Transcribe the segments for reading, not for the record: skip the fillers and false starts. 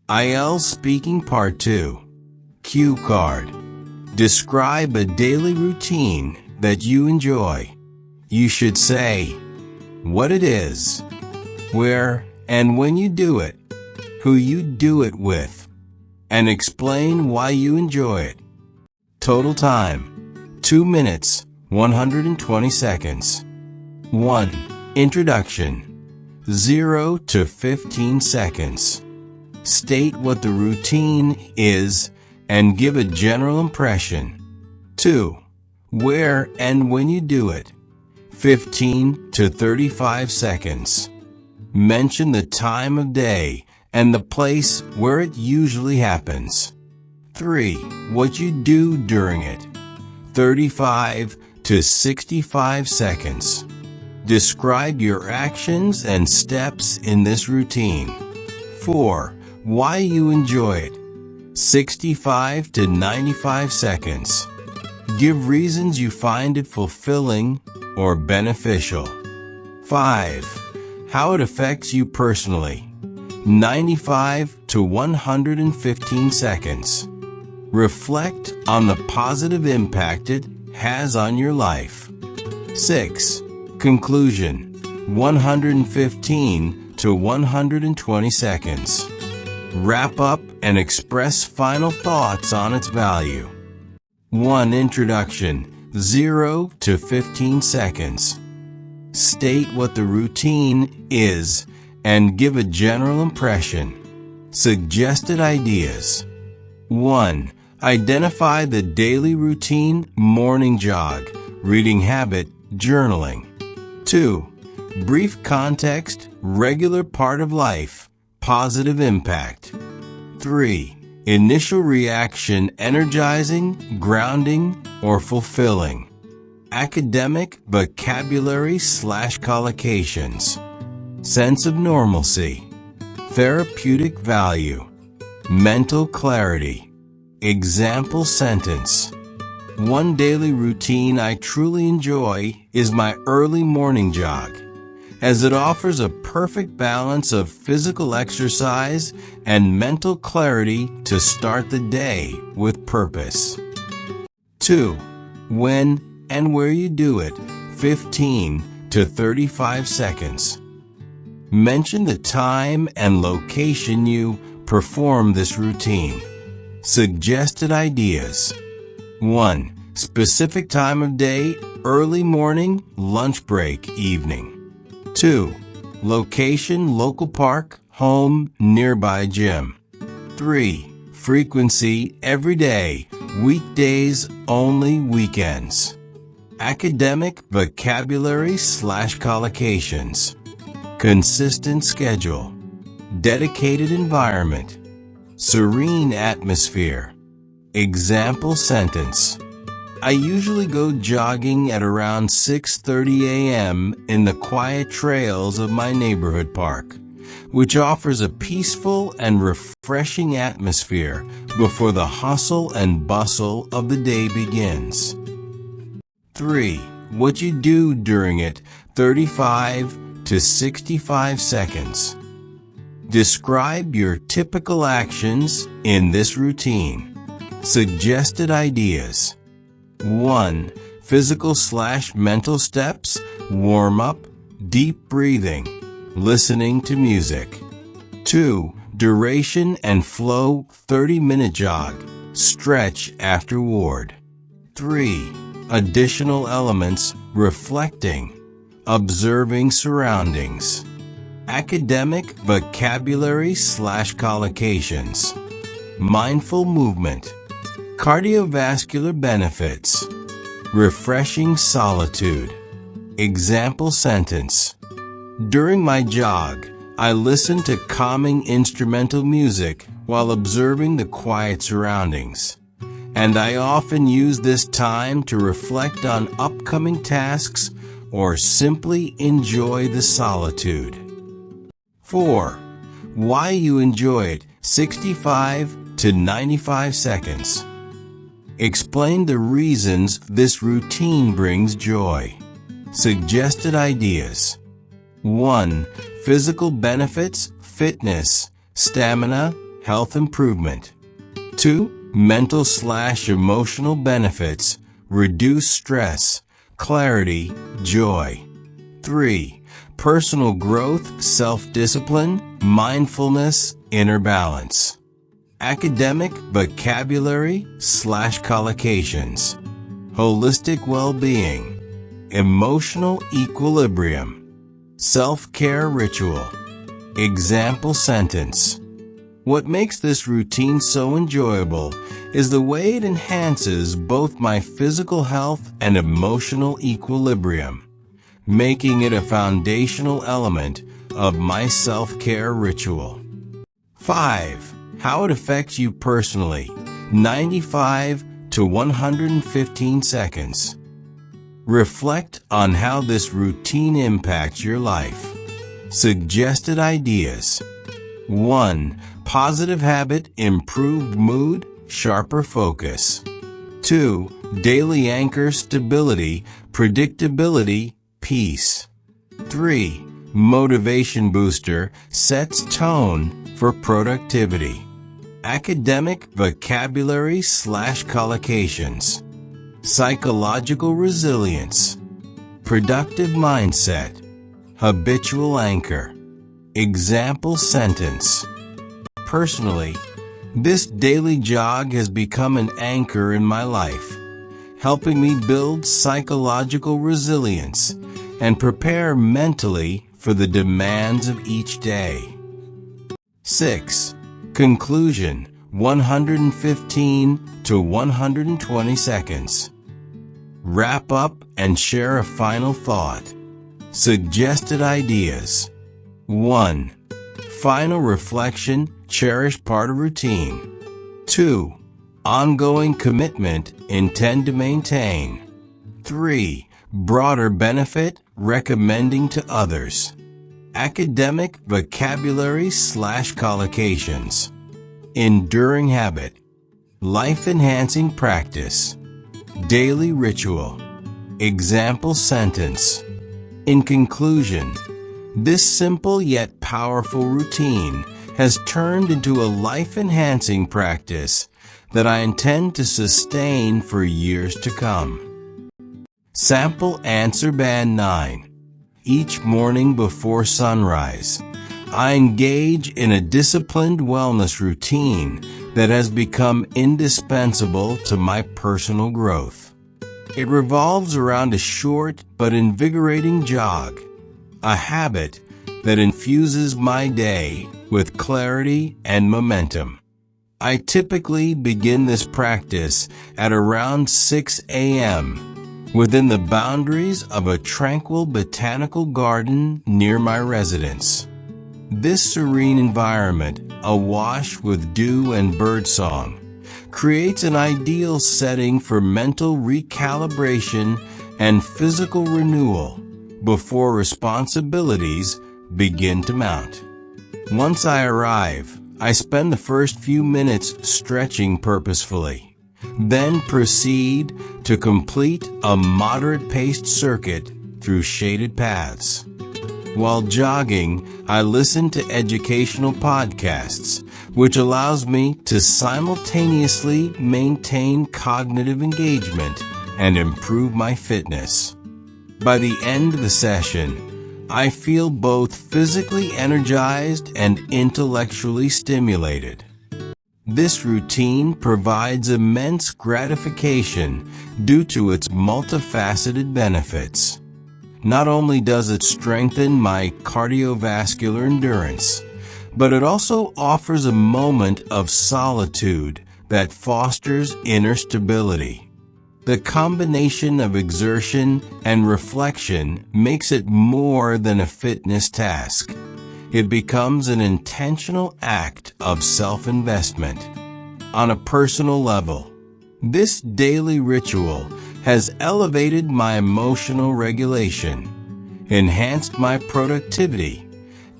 IELTS Speaking Part 2. Cue card. Describe a daily routine that you enjoy. You should say what it is, where and when you do it, who you do it with, and explain why you enjoy it. Total time, 2 minutes, 120 seconds. 1. Introduction. 0 to 15 seconds. State what the routine is and give a general impression. 2. Where and when you do it. 15 to 35 seconds. Mention the time of day and the place where it usually happens. 3. What you do during it. 35 to 65 seconds. Describe your actions and steps in this routine. 4. Why you enjoy it. 65 to 95 seconds. Give reasons you find it fulfilling or beneficial. 5. How it affects you personally. 95 to 115 seconds. Reflect on the positive impact it has on your life. 6. Conclusion. 115 to 120 seconds. Wrap up and express final thoughts on its value. 1. Introduction. 0 to 15 seconds. State what the routine is and give a general impression. Suggested ideas. 1. Identify the daily routine, morning jog, reading habit, journaling. 2. Brief context, regular part of life, positive impact. 3. Initial reaction, energizing, grounding, or fulfilling. Academic, vocabulary/collocations. Sense of normalcy. Therapeutic value. Mental clarity. Example sentence. One daily routine I truly enjoy is my early morning jog, as it offers a perfect balance of physical exercise and mental clarity to start the day with purpose. 2. When and where you do it, 15 to 35 seconds. Mention the time and location you perform this routine. Suggested ideas. 1. Specific time of day, early morning, lunch break, evening. 2. Location, local park, home, nearby gym. 3. Frequency, every day, weekdays, only weekends. Academic, vocabulary/collocations. Consistent schedule. Dedicated environment. Serene atmosphere. Example sentence. I usually go jogging at around 6:30 a.m. in the quiet trails of my neighborhood park, which offers a peaceful and refreshing atmosphere before the hustle and bustle of the day begins. 3. What you do during it, 35 to 65 seconds. Describe your typical actions in this routine. Suggested ideas. 1. Physical/mental steps, warm up, deep breathing, listening to music. 2. Duration and flow, 30-minute jog, stretch afterward. 3. Additional elements, reflecting, observing surroundings. Academic, vocabulary/collocations. Mindful movement. Cardiovascular benefits. Refreshing solitude. Example sentence. During my jog, I listen to calming instrumental music while observing the quiet surroundings, and I often use this time to reflect on upcoming tasks or simply enjoy the solitude. 4. Why you enjoy it, 65 to 95 seconds. Explain the reasons this routine brings joy. Suggested ideas. 1. Physical benefits, fitness, stamina, health improvement. 2. Mental/emotional benefits, reduce stress, clarity, joy. 3. Personal growth, self-discipline, mindfulness, inner balance. Academic vocabulary/collocations, holistic well-being, emotional equilibrium, self-care ritual. Example sentence. What makes this routine so enjoyable is the way it enhances both my physical health and emotional equilibrium, making it a foundational element of my self-care ritual. 5. How it affects you personally. 95 to 115 seconds. Reflect on how this routine impacts your life. Suggested ideas. 1. Positive habit, improved mood, sharper focus. 2. Daily anchor, stability, predictability, peace. 3. Motivation booster, sets tone for productivity. Academic vocabulary/collocations. Psychological resilience. Productive mindset. Habitual anchor. Example sentence. Personally, this daily jog has become an anchor in my life, helping me build psychological resilience and prepare mentally for the demands of each day. 6. Conclusion, 115 to 120 seconds. Wrap up and share a final thought. Suggested ideas. 1. Final reflection, cherish part of routine. 2. Ongoing commitment, intend to maintain. 3. Broader benefit, recommending to others. Academic vocabulary/collocations. Enduring habit. Life-enhancing practice. Daily ritual. Example sentence. In conclusion, this simple yet powerful routine has turned into a life-enhancing practice that I intend to sustain for years to come. Sample answer band 9. Each morning before sunrise, I engage in a disciplined wellness routine that has become indispensable to my personal growth. It revolves around a short but invigorating jog, a habit that infuses my day with clarity and momentum. I typically begin this practice at around 6 a.m. within the boundaries of a tranquil botanical garden near my residence. This serene environment, awash with dew and birdsong, creates an ideal setting for mental recalibration and physical renewal before responsibilities begin to mount. Once I arrive, I spend the first few minutes stretching purposefully, then proceed to complete a moderate-paced circuit through shaded paths. While jogging, I listen to educational podcasts, which allows me to simultaneously maintain cognitive engagement and improve my fitness. By the end of the session, I feel both physically energized and intellectually stimulated. This routine provides immense gratification due to its multifaceted benefits. Not only does it strengthen my cardiovascular endurance, but it also offers a moment of solitude that fosters inner stability. The combination of exertion and reflection makes it more than a fitness task. It becomes an intentional act of self-investment. On a personal level, this daily ritual has elevated my emotional regulation, enhanced my productivity,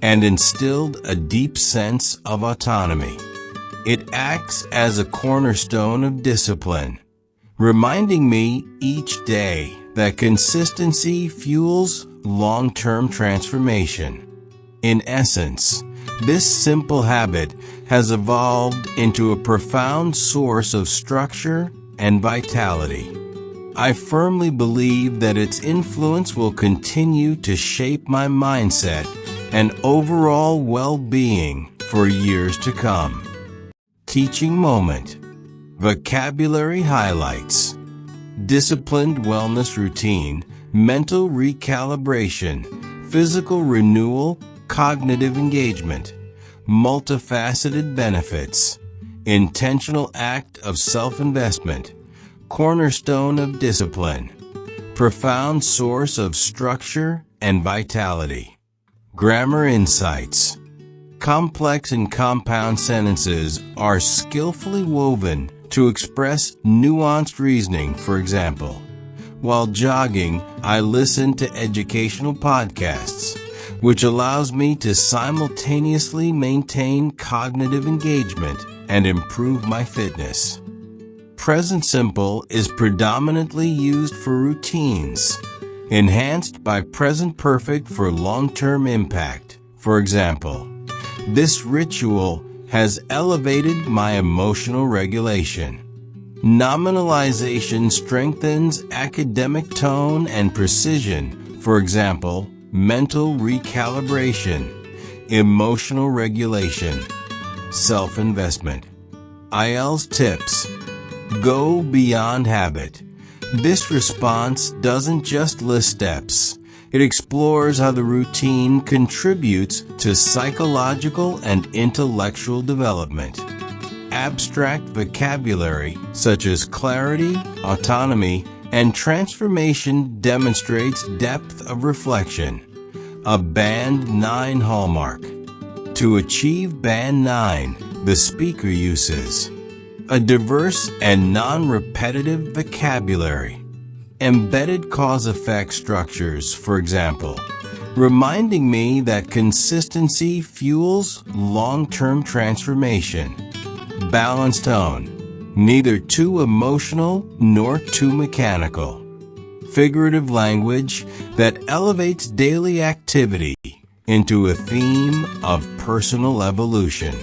and instilled a deep sense of autonomy. It acts as a cornerstone of discipline, reminding me each day that consistency fuels long-term transformation. In essence, This simple habit has evolved into a profound source of structure and vitality. I firmly believe that its influence will continue to shape my mindset and overall well-being for years to come. Teaching moment. Vocabulary highlights. Disciplined wellness routine, mental recalibration, physical renewal, cognitive engagement, multifaceted benefits, intentional act of self-investment, cornerstone of discipline, profound source of structure and vitality. Grammar insights. Complex and compound sentences are skillfully woven to express nuanced reasoning. For example, while jogging, I listen to educational podcasts, which allows me to simultaneously maintain cognitive engagement and improve my fitness. Present simple is predominantly used for routines, enhanced by present perfect for long-term impact. For example, this ritual has elevated my emotional regulation. Nominalization strengthens academic tone and precision. For example, mental recalibration, emotional regulation, self-investment. IELTS tips. Go beyond habit. This response doesn't just list steps. It explores how the routine contributes to psychological and intellectual development. Abstract vocabulary, such as clarity, autonomy, and transformation, demonstrates depth of reflection. A Band 9 hallmark. To achieve Band 9, the speaker uses a diverse and non-repetitive vocabulary. Embedded cause-effect structures, for example, reminding me that consistency fuels long-term transformation. Balanced tone, neither too emotional nor too mechanical. Figurative language that elevates daily activity into a theme of personal evolution.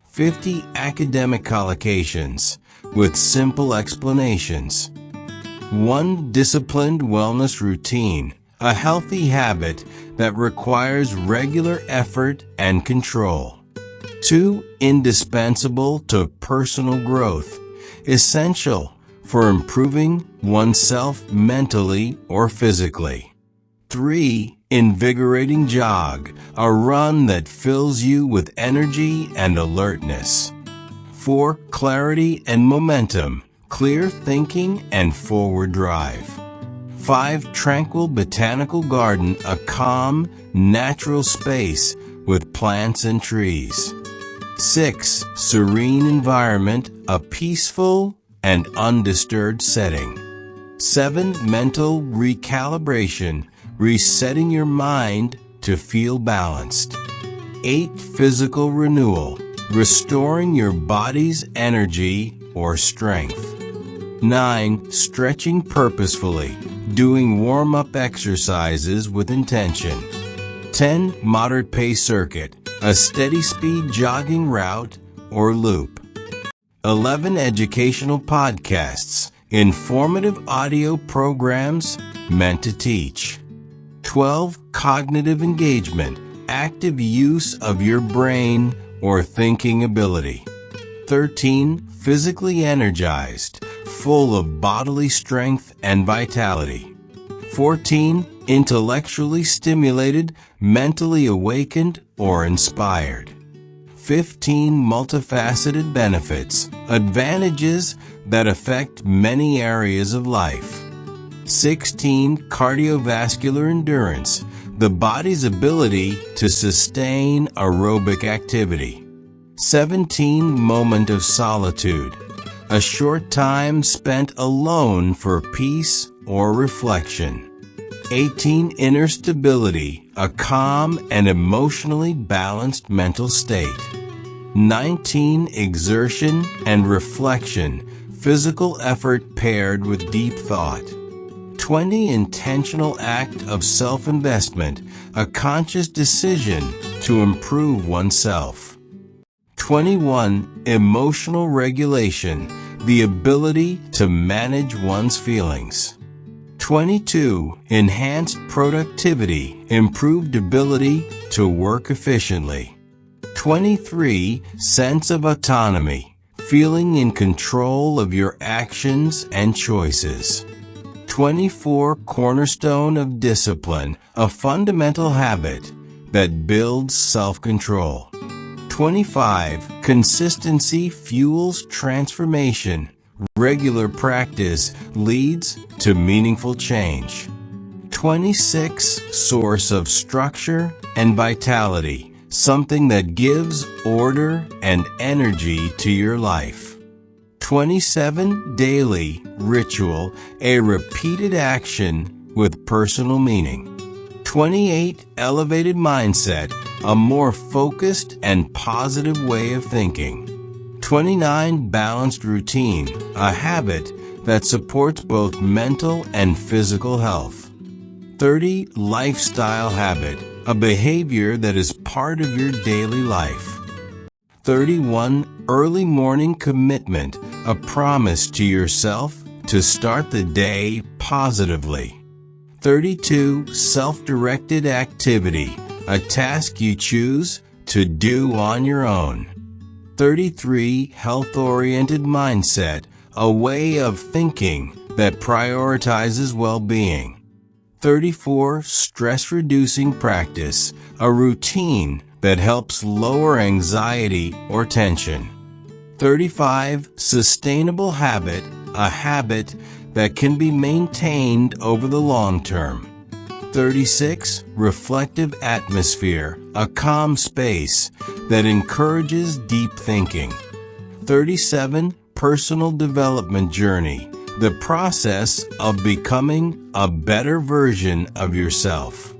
50 academic collocations with simple explanations. 1 disciplined wellness routine, a healthy habit that requires regular effort and control. 2 indispensable to personal growth, essential for improving oneself mentally or physically. 3 invigorating jog, a run that fills you with energy and alertness. 4 clarity and momentum, clear thinking and forward drive. 5 tranquil botanical garden, a calm, natural space with plants and trees. 6 serene environment, a peaceful and undisturbed setting. 7 mental recalibration, resetting your mind to feel balanced. 8 physical renewal, restoring your body's energy or strength. 9 stretching purposefully, doing warm-up exercises with intention. 10 moderate pace circuit, a steady speed jogging route or loop. 11 educational podcasts, informative audio programs meant to teach. 12 cognitive engagement, active use of your brain or thinking ability. 13 physically energized, full of bodily strength and vitality. 14 intellectually stimulated, mentally awakened or inspired. 15 multifaceted benefits, advantages that affect many areas of life. 16 cardiovascular endurance, the body's ability to sustain aerobic activity. 17 moment of solitude, a short time spent alone for peace or reflection. 18 inner stability, a calm and emotionally balanced mental state. 19 exertion and reflection, physical effort paired with deep thought. 20 intentional act of self-investment, a conscious decision to improve oneself. 21. Emotional regulation, the ability to manage one's feelings. 22. Enhanced productivity, improved ability to work efficiently. 23. Sense of autonomy, feeling in control of your actions and choices. 24. Cornerstone of discipline, a fundamental habit that builds self-control. 25. Consistency fuels transformation. Regular practice leads to meaningful change. 26. Source of structure and vitality, something that gives order and energy to your life. 27. Daily ritual, a repeated action with personal meaning. 28. Elevated mindset, a more focused and positive way of thinking. 29. Balanced routine, a habit that supports both mental and physical health. 30. Lifestyle habit, a behavior that is part of your daily life. 31. Early morning commitment, a promise to yourself to start the day positively. 32. Self-directed activity, a task you choose to do on your own. 33. Health-oriented mindset, a way of thinking that prioritizes well-being. 34. Stress-reducing practice, a routine that helps lower anxiety or tension. 35. Sustainable habit, a habit that can be maintained over the long term. 36. Reflective atmosphere, a calm space that encourages deep thinking. 37. Personal development journey, the process of becoming a better version of yourself.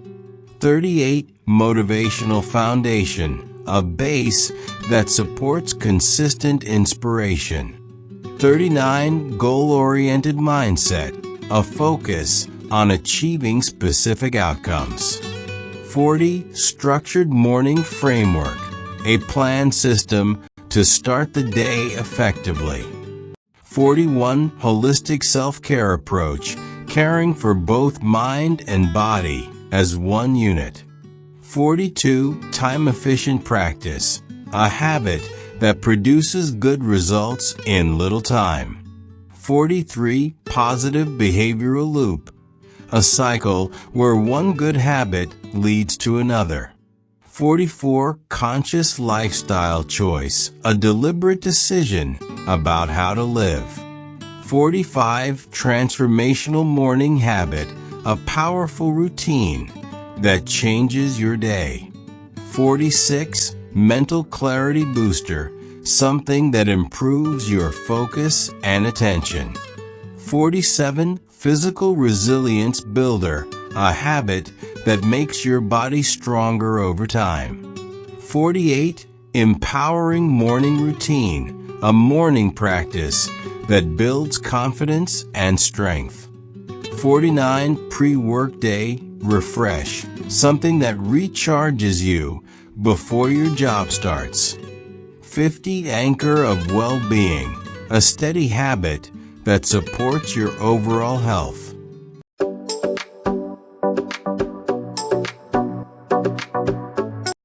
38. Motivational foundation, a base that supports consistent inspiration. 39. Goal-oriented mindset, a focus on achieving specific outcomes. 40. Structured morning framework, a planned system to start the day effectively. 41. Holistic self-care approach, caring for both mind and body as one unit. 42. Time-efficient practice, a habit that produces good results in little time. 43. Positive behavioral loop, a cycle where one good habit leads to another. 44. Conscious lifestyle choice, a deliberate decision about how to live. 45. Transformational morning habit, a powerful routine that changes your day. 46. Mental clarity booster, something that improves your focus and attention. 47. Physical resilience builder, a habit that makes your body stronger over time. 48. Empowering morning routine, a morning practice that builds confidence and strength. 49. Pre-workday refresh, something that recharges you before your job starts. 50. Anchor of well-being, a steady habit that supports your overall health.